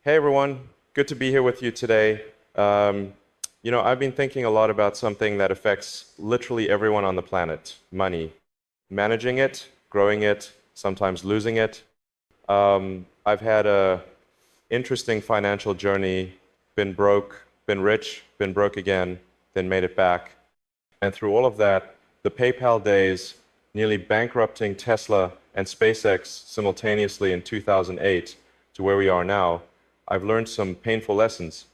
Hey everyone, good to be here with you today. I've been thinking a lot about something that affects literally everyone on the planet, money. Managing it, growing it, sometimes losing it. I've had a interesting financial journey, been broke, been rich, been broke again, then made it back. And through all of that, the PayPal days, nearly bankrupting Tesla and SpaceX simultaneously in 2008 to where we are now, I've learned some painful lessons.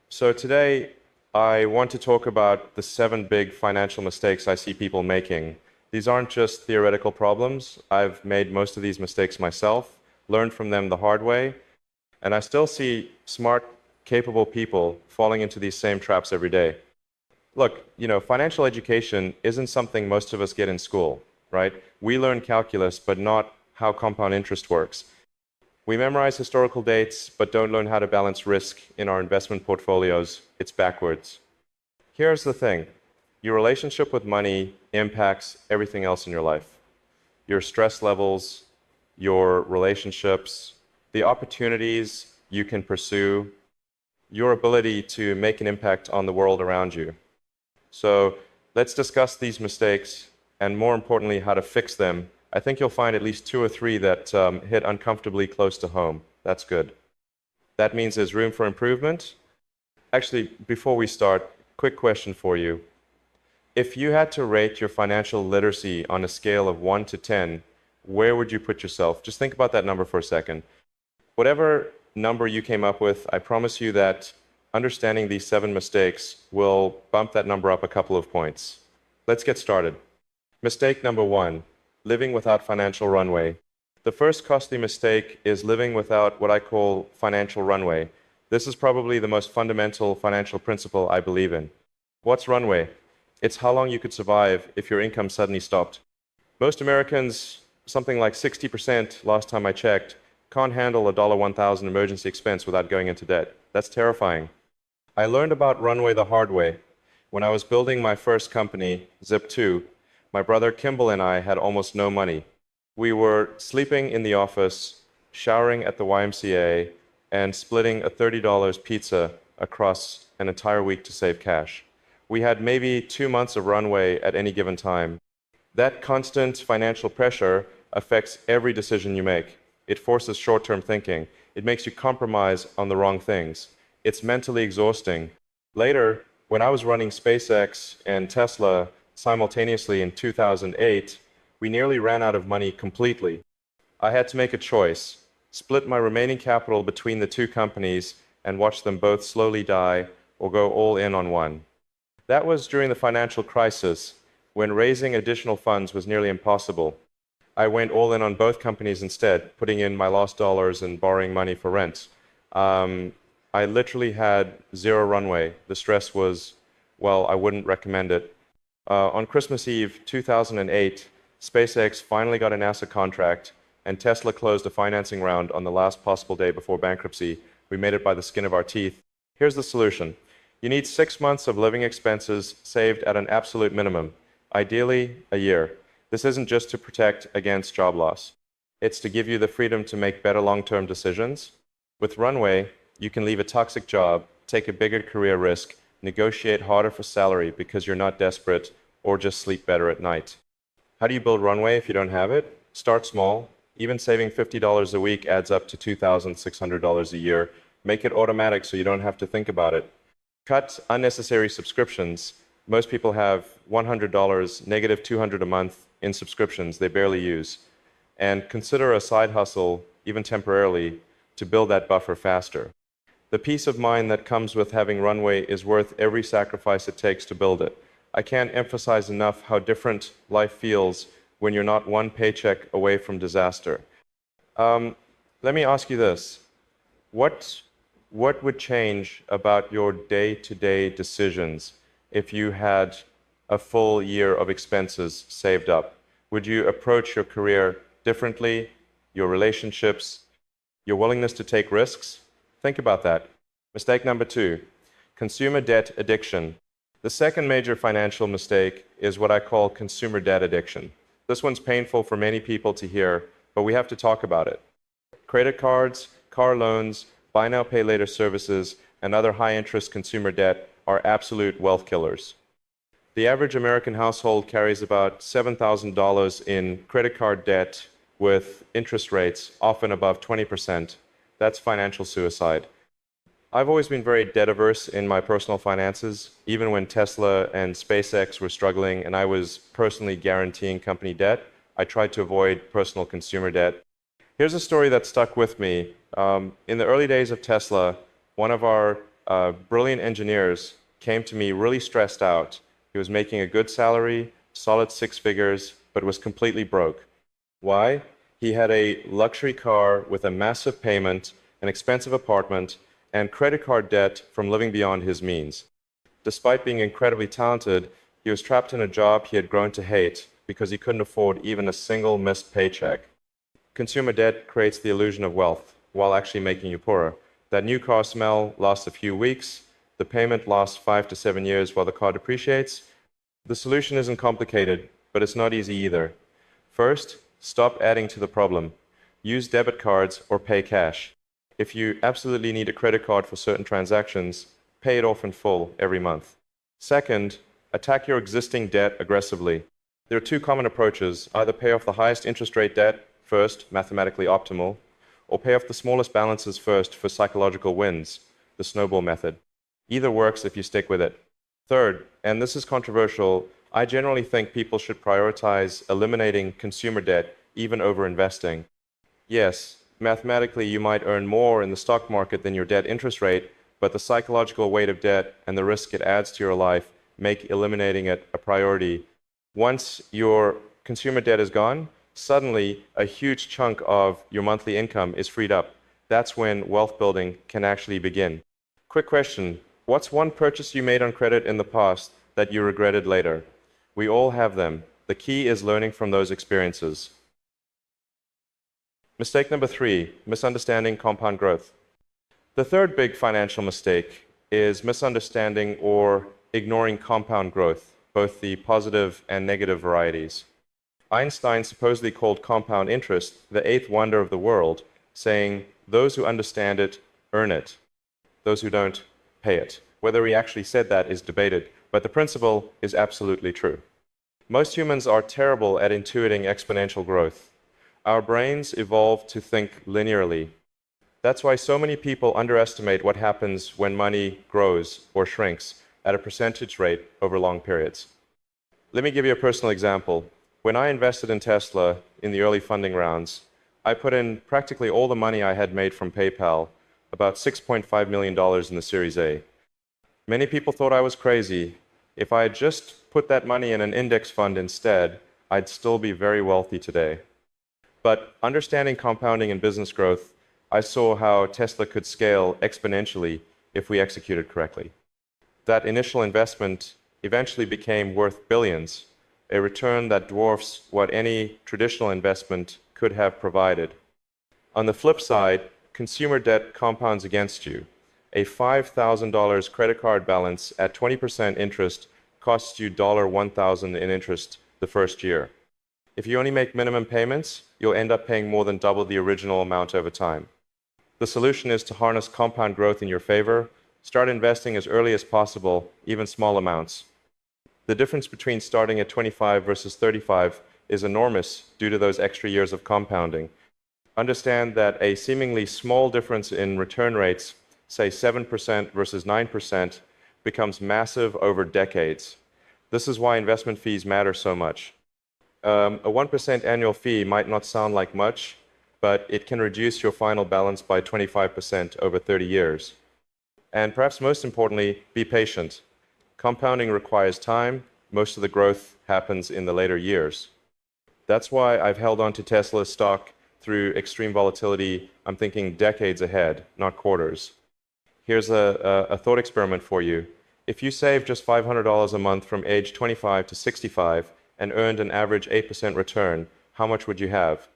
So today, I want to talk about the 7 big financial mistakes I see people making. These aren't just theoretical problems. I've made most of these mistakes myself, learned from them the hard way, and I still see smart, capable people falling into these same traps every day. Look, financial education isn't something most of us get in school, right? We learn calculus, but not how compound interest works. We memorize historical dates, but don't learn how to balance risk in our investment portfolios. It's backwards. Here's the thing. Your relationship with money impacts everything else in your life. Your stress levels, your relationships, the opportunities you can pursue, your ability to make an impact on the world around you. So let's discuss these mistakes and, more importantly, how to fix them. I think you'll find at least 2 or 3 that hit uncomfortably close to home. That's good. That means there's room for improvement. Actually, before we start, quick question for you. If you had to rate your financial literacy on a scale of 1 to 10, where would you put yourself? Just think about that number for a second. Whatever number you came up with, I promise you that understanding these 7 mistakes will bump that number up a couple of points. Let's get started. Mistake number 1. Living without financial runway. The first costly mistake is living without what I call financial runway. This is probably the most fundamental financial principle I believe in. What's runway? It's how long you could survive if your income suddenly stopped. Most Americans, something like 60% last time I checked, can't handle a $1,000 emergency expense without going into debt. That's terrifying. I learned about runway the hard way. When I was building my first company, Zip2, my brother Kimball and I had almost no money. We were sleeping in the office, showering at the YMCA, and splitting a $30 pizza across an entire week to save cash. We had maybe 2 months of runway at any given time. That constant financial pressure affects every decision you make. It forces short-term thinking. It makes you compromise on the wrong things. It's mentally exhausting. Later, when I was running SpaceX and Tesla simultaneously in 2008, we nearly ran out of money completely. I had to make a choice, split my remaining capital between the 2 companies and watch them both slowly die or go all in on one. That was during the financial crisis, when raising additional funds was nearly impossible. I went all in on both companies instead, putting in my last dollars and borrowing money for rent. I literally had 0 runway. The stress was, well, I wouldn't recommend it. On Christmas Eve 2008, SpaceX finally got a NASA contract, and Tesla closed a financing round on the last possible day before bankruptcy. We made it by the skin of our teeth. Here's the solution. You need 6 months of living expenses saved at an absolute minimum, ideally a year. This isn't just to protect against job loss. It's to give you the freedom to make better long-term decisions. With runway, you can leave a toxic job, take a bigger career risk, negotiate harder for salary because you're not desperate, or just sleep better at night. How do you build runway if you don't have it? Start small. Even saving $50 a week adds up to $2,600 a year. Make it automatic so you don't have to think about it. Cut unnecessary subscriptions. Most people have $100, negative $200 a month in subscriptions they barely use. And consider a side hustle, even temporarily, to build that buffer faster. The peace of mind that comes with having runway is worth every sacrifice it takes to build it. I can't emphasize enough how different life feels when you're not one paycheck away from disaster. Let me ask you this. What would change about your day-to-day decisions if you had a full year of expenses saved up? Would you approach your career differently, your relationships, your willingness to take risks? Think about that. Mistake number 2, consumer debt addiction. The second major financial mistake is what I call consumer debt addiction. This one's painful for many people to hear, but we have to talk about it. Credit cards, car loans, buy now, pay later services, and other high-interest consumer debt are absolute wealth killers. The average American household carries about $7,000 in credit card debt with interest rates often above 20%. That's financial suicide. I've always been very debt-averse in my personal finances, even when Tesla and SpaceX were struggling and I was personally guaranteeing company debt. I tried to avoid personal consumer debt. Here's a story that stuck with me. In the early days of Tesla, one of our brilliant engineers came to me really stressed out. He was making a good salary, solid 6 figures, but was completely broke. Why? He had a luxury car with a massive payment, an expensive apartment, and credit card debt from living beyond his means. Despite being incredibly talented, he was trapped in a job he had grown to hate because he couldn't afford even a single missed paycheck. Consumer debt creates the illusion of wealth while actually making you poorer. That new car smell lasts a few weeks. The payment lasts 5 to 7 years while the car depreciates. The solution isn't complicated, but it's not easy either. First, stop adding to the problem. Use debit cards or pay cash. If you absolutely need a credit card for certain transactions, pay it off in full every month. Second, attack your existing debt aggressively. There are 2 common approaches. Either pay off the highest interest rate debt first, mathematically optimal, or pay off the smallest balances first for psychological wins, the snowball method. Either works if you stick with it. Third, and this is controversial, I generally think people should prioritize eliminating consumer debt even over investing. Yes, mathematically you might earn more in the stock market than your debt interest rate, but the psychological weight of debt and the risk it adds to your life make eliminating it a priority. Once your consumer debt is gone, suddenly a huge chunk of your monthly income is freed up. That's when wealth building can actually begin. Quick question. What's one purchase you made on credit in the past that you regretted later? We all have them. The key is learning from those experiences. Mistake number 3, misunderstanding compound growth. The third big financial mistake is misunderstanding or ignoring compound growth, both the positive and negative varieties. Einstein supposedly called compound interest the 8th wonder of the world, saying, those who understand it earn it. Those who don't pay it. Whether he actually said that is debated, but the principle is absolutely true. Most humans are terrible at intuiting exponential growth. Our brains evolved to think linearly. That's why so many people underestimate what happens when money grows or shrinks at a percentage rate over long periods. Let me give you a personal example. When I invested in Tesla in the early funding rounds, I put in practically all the money I had made from PayPal, about $6.5 million in the Series A. Many people thought I was crazy. If I had just put that money in an index fund instead, I'd still be very wealthy today. But understanding compounding and business growth, I saw how Tesla could scale exponentially if we executed correctly. That initial investment eventually became worth billions, a return that dwarfs what any traditional investment could have provided. On the flip side, consumer debt compounds against you. A $5,000 credit card balance at 20% interest costs you $1,000 in interest the first year. If you only make minimum payments, you'll end up paying more than double the original amount over time. The solution is to harness compound growth in your favor. Start investing as early as possible, even small amounts. The difference between starting at 25 versus 35 is enormous due to those extra years of compounding. Understand that a seemingly small difference in return rates, say 7% versus 9%, becomes massive over decades. This is why investment fees matter so much. A 1% annual fee might not sound like much, but it can reduce your final balance by 25% over 30 years. And perhaps most importantly, be patient. Compounding requires time. Most of the growth happens in the later years. That's why I've held on to Tesla stock through extreme volatility. I'm thinking decades ahead, not quarters. Here's a thought experiment for you. If you save just $500 a month from age 25 to 65 and earned an average 8% return, how much would you have?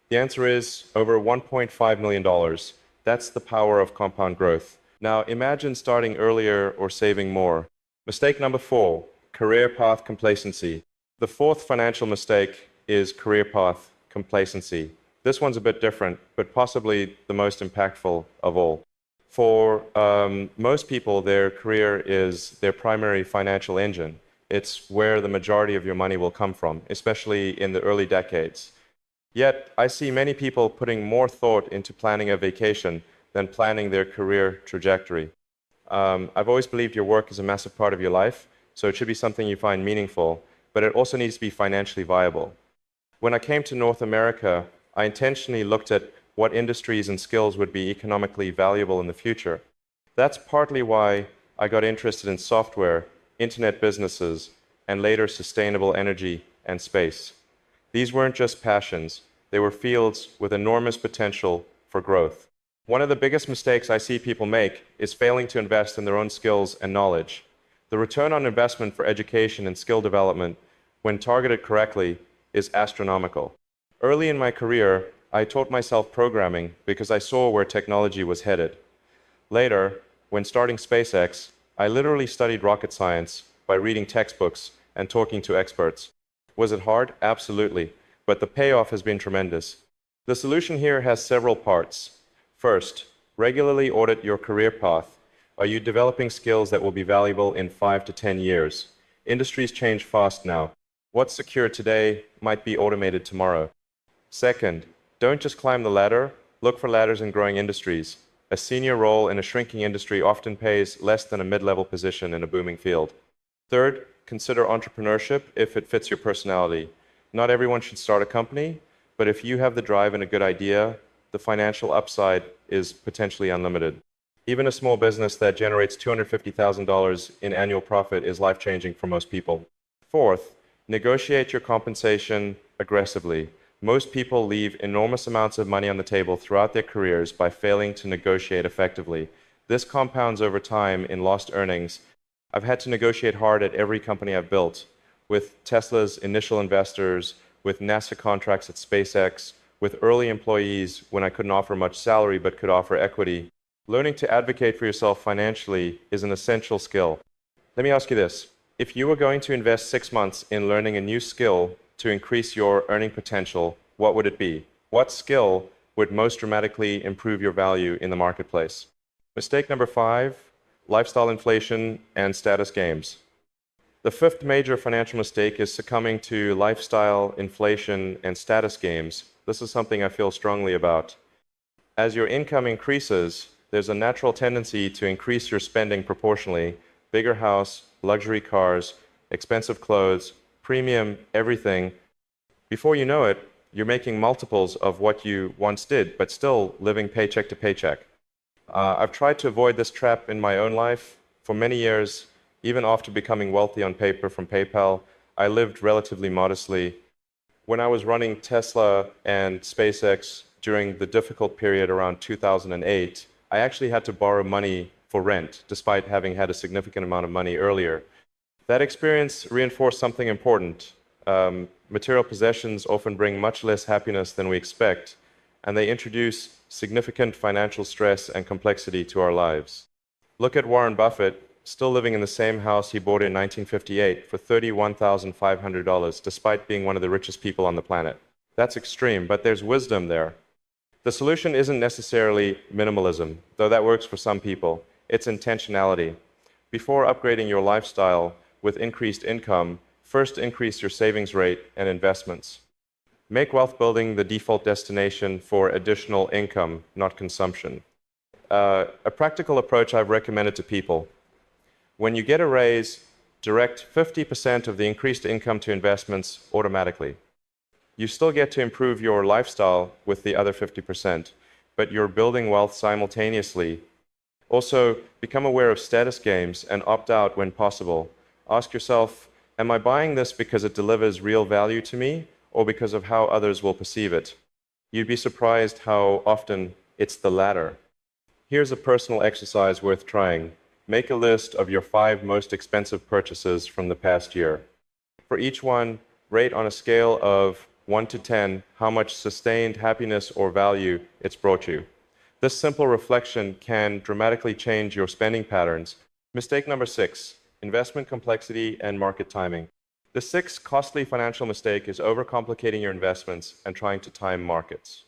The answer is over $1.5 million. That's the power of compound growth. Now imagine starting earlier or saving more. Mistake number 4, career path complacency. The fourth financial mistake is career path complacency. This one's a bit different, but possibly the most impactful of all. For most people, their career is their primary financial engine. It's where the majority of your money will come from, especially in the early decades. Yet, I see many people putting more thought into planning a vacation than planning their career trajectory. I've always believed your work is a massive part of your life, so it should be something you find meaningful, but it also needs to be financially viable. When I came to North America, I intentionally looked at what industries and skills would be economically valuable in the future. That's partly why I got interested in software, internet businesses, and later sustainable energy and space. These weren't just passions, they were fields with enormous potential for growth. One of the biggest mistakes I see people make is failing to invest in their own skills and knowledge. The return on investment for education and skill development, when targeted correctly, is astronomical. Early in my career, I taught myself programming because I saw where technology was headed. Later, when starting SpaceX, I literally studied rocket science by reading textbooks and talking to experts. Was it hard? Absolutely, but the payoff has been tremendous. The solution here has several parts. First, regularly audit your career path. Are you developing skills that will be valuable in 5 to 10 years? Industries change fast now. What's secure today might be automated tomorrow. Second, don't just climb the ladder, look for ladders in growing industries. A senior role in a shrinking industry often pays less than a mid-level position in a booming field. Third, consider entrepreneurship if it fits your personality. Not everyone should start a company, but if you have the drive and a good idea, the financial upside is potentially unlimited. Even a small business that generates $250,000 in annual profit is life-changing for most people. Fourth, negotiate your compensation aggressively. Most people leave enormous amounts of money on the table throughout their careers by failing to negotiate effectively. This compounds over time in lost earnings. I've had to negotiate hard at every company I've built, with Tesla's initial investors, with NASA contracts at SpaceX, with early employees when I couldn't offer much salary but could offer equity. Learning to advocate for yourself financially is an essential skill. Let me ask you this. If you were going to invest 6 months in learning a new skill to increase your earning potential, what would it be? What skill would most dramatically improve your value in the marketplace? Mistake number 5, lifestyle inflation and status games. The fifth major financial mistake is succumbing to lifestyle inflation and status games. This is something I feel strongly about. As your income increases, there's a natural tendency to increase your spending proportionally. Bigger house, luxury cars, expensive clothes, premium, everything. Before you know it, you're making multiples of what you once did, but still living paycheck to paycheck. I've tried to avoid this trap in my own life. For many years, even after becoming wealthy on paper from PayPal, I lived relatively modestly. When I was running Tesla and SpaceX during the difficult period around 2008, I actually had to borrow money for rent, despite having had a significant amount of money earlier. That experience reinforced something important. Material possessions often bring much less happiness than we expect, and they introduce significant financial stress and complexity to our lives. Look at Warren Buffett, still living in the same house he bought in 1958 for $31,500, despite being one of the richest people on the planet. That's extreme, but there's wisdom there. The solution isn't necessarily minimalism, though that works for some people. It's intentionality. Before upgrading your lifestyle with increased income, first increase your savings rate and investments. Make wealth building the default destination for additional income, not consumption. A practical approach I've recommended to people. When you get a raise, direct 50% of the increased income to investments automatically. You still get to improve your lifestyle with the other 50%, but you're building wealth simultaneously. Also, become aware of status games and opt out when possible. Ask yourself, am I buying this because it delivers real value to me, or because of how others will perceive it? You'd be surprised how often it's the latter. Here's a personal exercise worth trying. Make a list of your 5 most expensive purchases from the past year. For each one, rate on a scale of 1 to 10 how much sustained happiness or value it's brought you. This simple reflection can dramatically change your spending patterns. Mistake number 6, investment complexity and market timing. The 6th costly financial mistake is overcomplicating your investments and trying to time markets.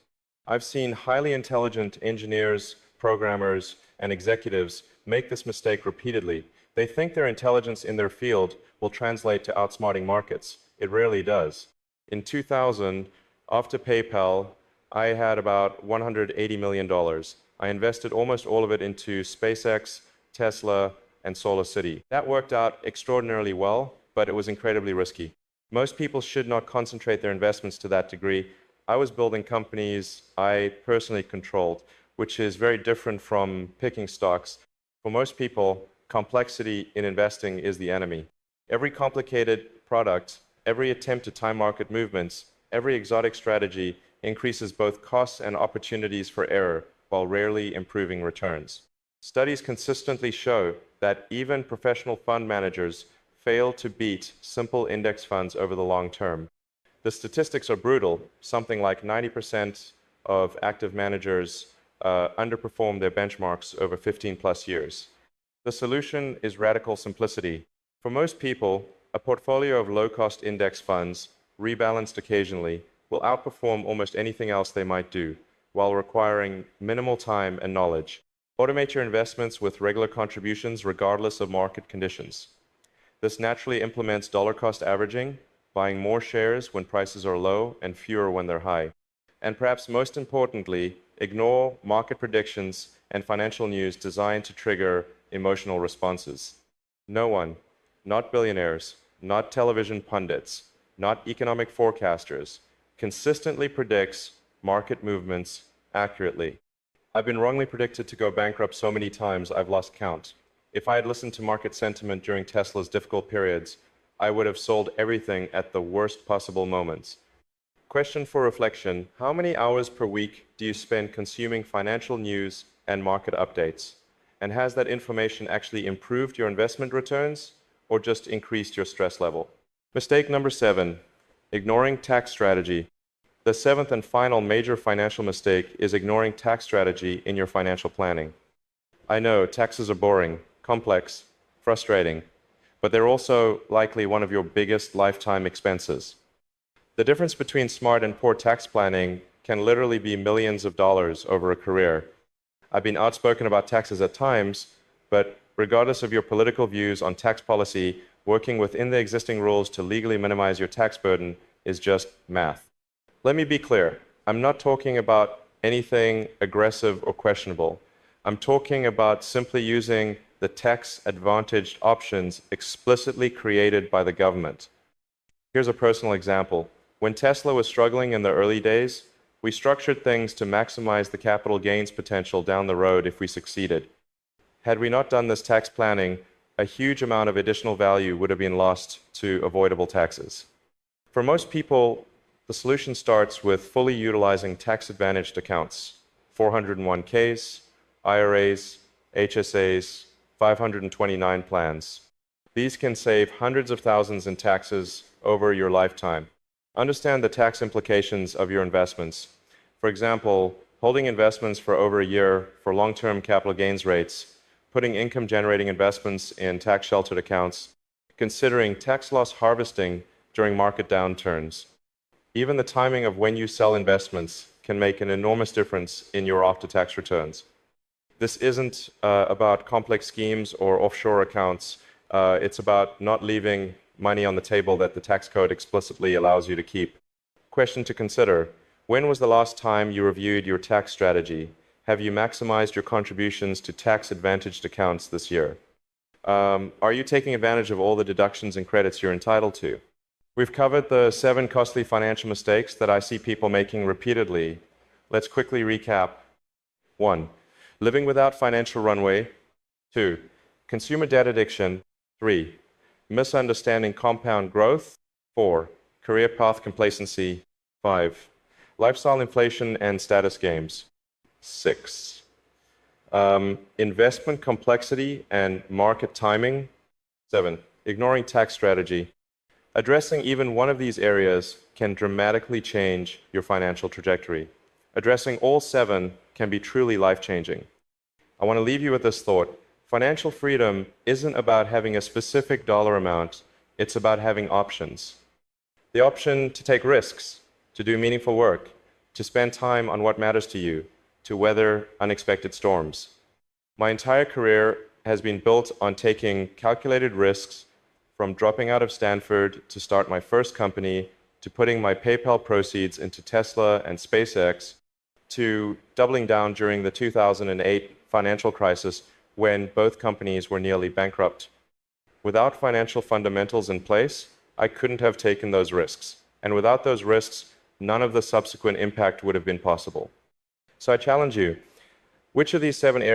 I've seen highly intelligent engineers, programmers, and executives make this mistake repeatedly. They think their intelligence in their field will translate to outsmarting markets. It rarely does. In 2000, after PayPal, I had about $180 million. I invested almost all of it into SpaceX, Tesla, and Solar City. That worked out extraordinarily well, but it was incredibly risky. Most people should not concentrate their investments to that degree. I was building companies I personally controlled, which is very different from picking stocks. For most people, complexity in investing is the enemy. Every complicated product, every attempt to time market movements, every exotic strategy increases both costs and opportunities for error, while rarely improving returns. Studies consistently show that even professional fund managers fail to beat simple index funds over the long term. The statistics are brutal. Something like 90% of active managers underperform their benchmarks over 15 plus years. The solution is radical simplicity. For most people, a portfolio of low-cost index funds, rebalanced occasionally, will outperform almost anything else they might do, while requiring minimal time and knowledge. Automate your investments with regular contributions regardless of market conditions. This naturally implements dollar-cost averaging, buying more shares when prices are low and fewer when they're high. And perhaps most importantly, ignore market predictions and financial news designed to trigger emotional responses. No one, not billionaires, not television pundits, not economic forecasters, consistently predicts market movements accurately. I've been wrongly predicted to go bankrupt so many times I've lost count. If I had listened to market sentiment during Tesla's difficult periods, I would have sold everything at the worst possible moments. Question for reflection: how many hours per week do you spend consuming financial news and market updates? And has that information actually improved your investment returns or just increased your stress level? Mistake number 7, ignoring tax strategy. The 7th and final major financial mistake is ignoring tax strategy in your financial planning. I know taxes are boring, complex, frustrating, but they're also likely one of your biggest lifetime expenses. The difference between smart and poor tax planning can literally be millions of dollars over a career. I've been outspoken about taxes at times, but regardless of your political views on tax policy, working within the existing rules to legally minimize your tax burden is just math. Let me be clear. I'm not talking about anything aggressive or questionable. I'm talking about simply using the tax-advantaged options explicitly created by the government. Here's a personal example. When Tesla was struggling in the early days, we structured things to maximize the capital gains potential down the road if we succeeded. Had we not done this tax planning, a huge amount of additional value would have been lost to avoidable taxes. For most people, the solution starts with fully utilizing tax-advantaged accounts: 401ks, IRAs, HSAs, 529 plans. These can save hundreds of thousands in taxes over your lifetime. Understand the tax implications of your investments. For example, holding investments for over a year for long-term capital gains rates, putting income-generating investments in tax-sheltered accounts, considering tax loss harvesting during market downturns. Even the timing of when you sell investments can make an enormous difference in your after-tax returns. This isn't about complex schemes or offshore accounts. It's about not leaving money on the table that the tax code explicitly allows you to keep. Question to consider: when was the last time you reviewed your tax strategy? Have you maximized your contributions to tax-advantaged accounts this year? Are you taking advantage of all the deductions and credits you're entitled to? We've covered the 7 costly financial mistakes that I see people making repeatedly. Let's quickly recap. 1. Living without financial runway. 2. Consumer debt addiction. 3. Misunderstanding compound growth. 4. Career path complacency. 5. Lifestyle inflation and status games. 6. Investment complexity and market timing. 7. Ignoring tax strategy. Addressing even one of these areas can dramatically change your financial trajectory. Addressing all 7 can be truly life-changing. I want to leave you with this thought. Financial freedom isn't about having a specific dollar amount. It's about having options. The option to take risks, to do meaningful work, to spend time on what matters to you, to weather unexpected storms. My entire career has been built on taking calculated risks, from dropping out of Stanford to start my first company, to putting my PayPal proceeds into Tesla and SpaceX, to doubling down during the 2008 financial crisis when both companies were nearly bankrupt. Without financial fundamentals in place, I couldn't have taken those risks. And without those risks, none of the subsequent impact would have been possible. So I challenge you, which of these 7 areas